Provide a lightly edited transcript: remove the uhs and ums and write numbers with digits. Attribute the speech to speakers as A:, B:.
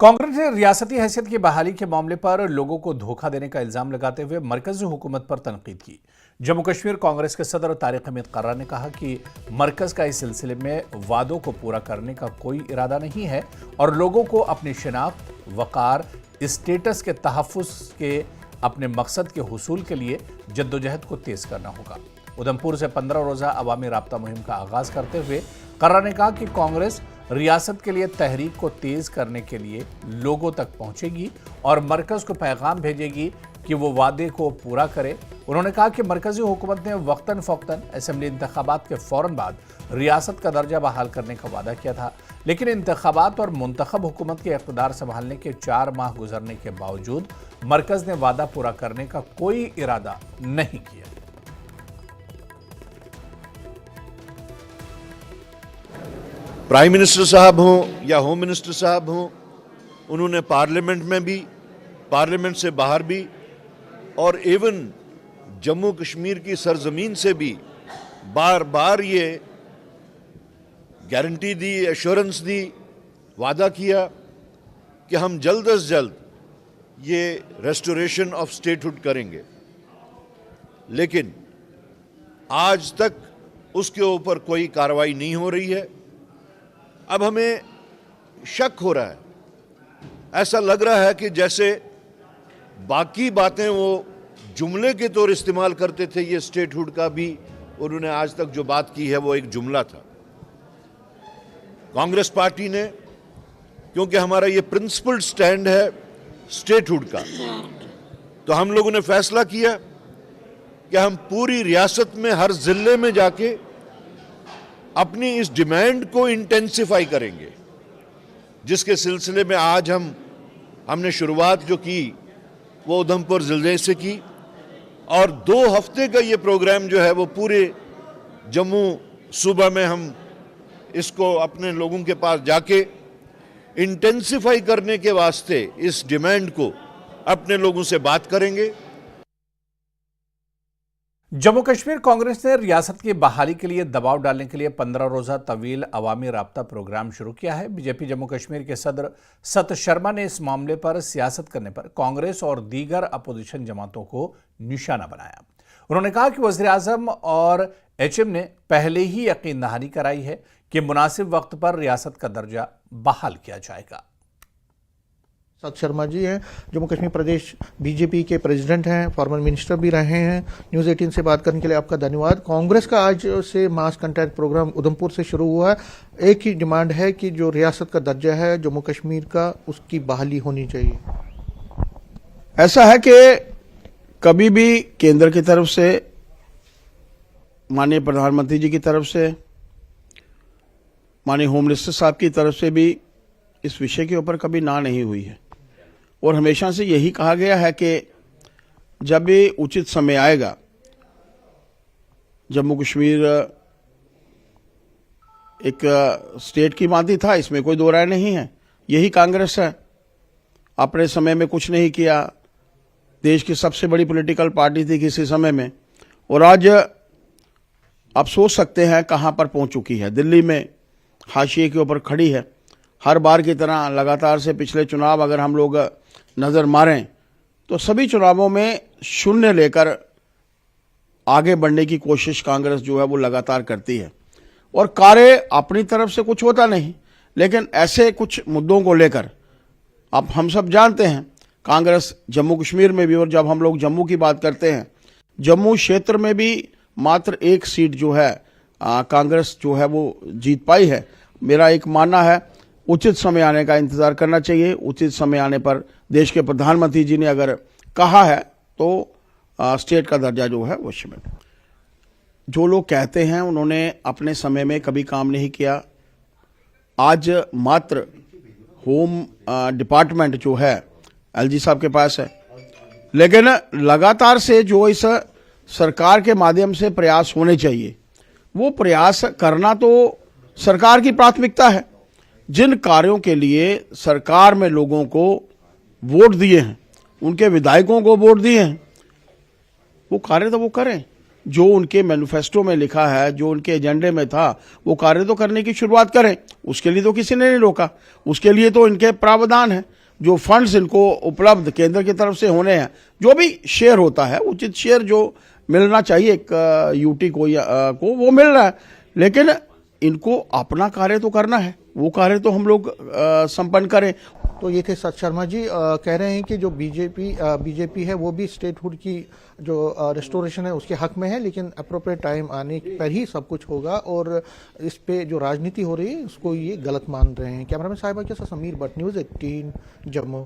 A: कांग्रेस ने रियासती हैसियत की बहाली के मामले पर लोगों को धोखा देने का इल्जाम लगाते हुए मरकजी हुकूमत पर तनकीद की। जम्मू कश्मीर कांग्रेस के सदर तारिक हमीद कर्रार ने कहा कि मरकज का इस सिलसिले में वादों को पूरा करने का कोई इरादा नहीं है और लोगों को अपनी शिनाख्त, वकार, स्टेटस के तहफ़्फ़ुज़ के अपने मकसद के हुसूल के लिए जद्दोजहद को तेज करना होगा। उधमपुर से 15 रोज़ा अवामी राब्ता मुहिम का आगाज करते हुए कर्रार ने कहा कि कांग्रेस रियासत के लिए तहरीक को तेज करने के लिए लोगों तक पहुंचेगी और मरकज को पैगाम भेजेगी कि वो वादे को पूरा करे। उन्होंने कहा कि मरकजी हुकूमत ने वक्तन फ़ौक्तन असेंबली इंतखाबात के फौरन बाद रियासत का दर्जा बहाल करने का वादा किया था, लेकिन इंतखाबात और मुंतखब हुकूमत के इक़्तिदार संभालने के 4 माह गुजरने के बावजूद मरकज ने वादा पूरा करने का कोई इरादा नहीं किया।
B: प्राइम मिनिस्टर साहब हों या होम मिनिस्टर साहब हों, उन्होंने पार्लियामेंट में भी, पार्लियामेंट से बाहर भी और इवन जम्मू कश्मीर की सरजमीन से भी बार बार ये गारंटी दी, एश्योरेंस दी, वादा किया कि हम जल्द अज जल्द ये रेस्टोरेशन ऑफ स्टेटहुड करेंगे, लेकिन आज तक उसके ऊपर कोई कार्रवाई नहीं हो रही है। अब हमें शक हो रहा है, ऐसा लग रहा है कि जैसे बाकी बातें वो जुमले के तौर इस्तेमाल करते थे, ये स्टेटहुड का भी उन्होंने आज तक जो बात की है वो एक जुमला था। कांग्रेस पार्टी ने, क्योंकि हमारा ये प्रिंसिपल्ड स्टैंड है स्टेटहुड का, तो हम लोगों ने फैसला किया कि हम पूरी रियासत में हर जिले में जाके अपनी इस डिमांड को इंटेंसिफाई करेंगे, जिसके सिलसिले में आज हमने शुरुआत जो की वो उधमपुर जिले से की और 2 हफ्ते का ये प्रोग्राम जो है वो पूरे जम्मू सूबा में हम इसको अपने लोगों के पास जाके इंटेंसिफाई करने के वास्ते इस डिमांड को अपने लोगों से बात करेंगे।
A: जम्मू कश्मीर कांग्रेस ने रियासत की बहाली के लिए दबाव डालने के लिए 15 रोज़ा तवील अवामी राब्ता प्रोग्राम शुरू किया है। बीजेपी जम्मू कश्मीर के सदर सत शर्मा ने इस मामले पर सियासत करने पर कांग्रेस और दीगर अपोजिशन जमातों को निशाना बनाया। उन्होंने कहा कि वज़ीर आज़म और एचएम ने पहले ही यकीन दहानी कराई है कि मुनासिब वक्त पर रियासत का दर्जा बहाल किया जाएगा।
C: सत शर्मा जी हैं, जम्मू कश्मीर प्रदेश बीजेपी के प्रेसिडेंट हैं, फॉर्मर मिनिस्टर भी रहे हैं। न्यूज़ 18 से बात करने के लिए आपका धन्यवाद। कांग्रेस का आज से मास कंटेंट प्रोग्राम उधमपुर से शुरू हुआ है। एक ही डिमांड है कि जो रियासत का दर्जा है जम्मू कश्मीर का, उसकी बहाली होनी चाहिए।
D: ऐसा है कि कभी भी केंद्र की तरफ से, माननीय प्रधानमंत्री जी की तरफ से, माननीय होम मिनिस्टर साहब की तरफ से भी इस विषय के ऊपर कभी ना नहीं हुई है और हमेशा से यही कहा गया है कि जब भी उचित समय आएगा, जम्मू कश्मीर एक स्टेट की मांदी था, इसमें कोई दो राय नहीं है। यही कांग्रेस है, अपने समय में कुछ नहीं किया, देश की सबसे बड़ी पॉलिटिकल पार्टी थी किसी समय में, और आज आप सोच सकते हैं कहां पर पहुंच चुकी है। दिल्ली में हाशिए के ऊपर खड़ी है। हर बार की तरह लगातार से पिछले चुनाव अगर हम लोग नज़र मारें तो सभी चुनावों में शून्य लेकर आगे बढ़ने की कोशिश कांग्रेस जो है वो लगातार करती है और कार्य अपनी तरफ से कुछ होता नहीं, लेकिन ऐसे कुछ मुद्दों को लेकर अब हम सब जानते हैं कांग्रेस जम्मू कश्मीर में भी, और जब हम लोग जम्मू की बात करते हैं, जम्मू क्षेत्र में भी मात्र 1 सीट जो है कांग्रेस जो है वो जीत पाई है। मेरा एक मानना है उचित समय आने का इंतजार करना चाहिए। उचित समय आने पर देश के प्रधानमंत्री जी ने अगर कहा है तो स्टेट का दर्जा जो है वो शामिल। जो लोग कहते हैं उन्होंने अपने समय में कभी काम नहीं किया। आज मात्र होम डिपार्टमेंट जो है एलजी साहब के पास है, लेकिन लगातार से जो इस सरकार के माध्यम से प्रयास होने चाहिए वो प्रयास करना तो सरकार की प्राथमिकता है। जिन कार्यों के लिए सरकार में लोगों को वोट दिए हैं, उनके विधायकों को वोट दिए हैं, वो कार्य तो वो करें। जो उनके मैनिफेस्टो में लिखा है, जो उनके एजेंडे में था, वो कार्य तो करने की शुरुआत करें। उसके लिए तो किसी ने नहीं रोका, उसके लिए तो इनके प्रावधान है। जो फंड्स इनको उपलब्ध केंद्र की तरफ से होने हैं, जो भी शेयर होता है, उचित शेयर जो मिलना चाहिए एक यूटी को वो मिल रहा है। लेकिन इनको अपना कार्य तो करना है, वो कार्य तो हम लोग संपन्न करें।
C: तो ये थे सत शर्मा जी, कह रहे हैं कि जो बीजेपी है वो भी स्टेटहुड की जो रेस्टोरेशन है उसके हक में है, लेकिन अप्रोप्रिएट टाइम आने पर ही सब कुछ होगा, और इस पे जो राजनीति हो रही है उसको ये गलत मान रहे हैं। कैमरामैन साहिबा के साथ समीर भट्ट, न्यूज़ 18 जम्मू।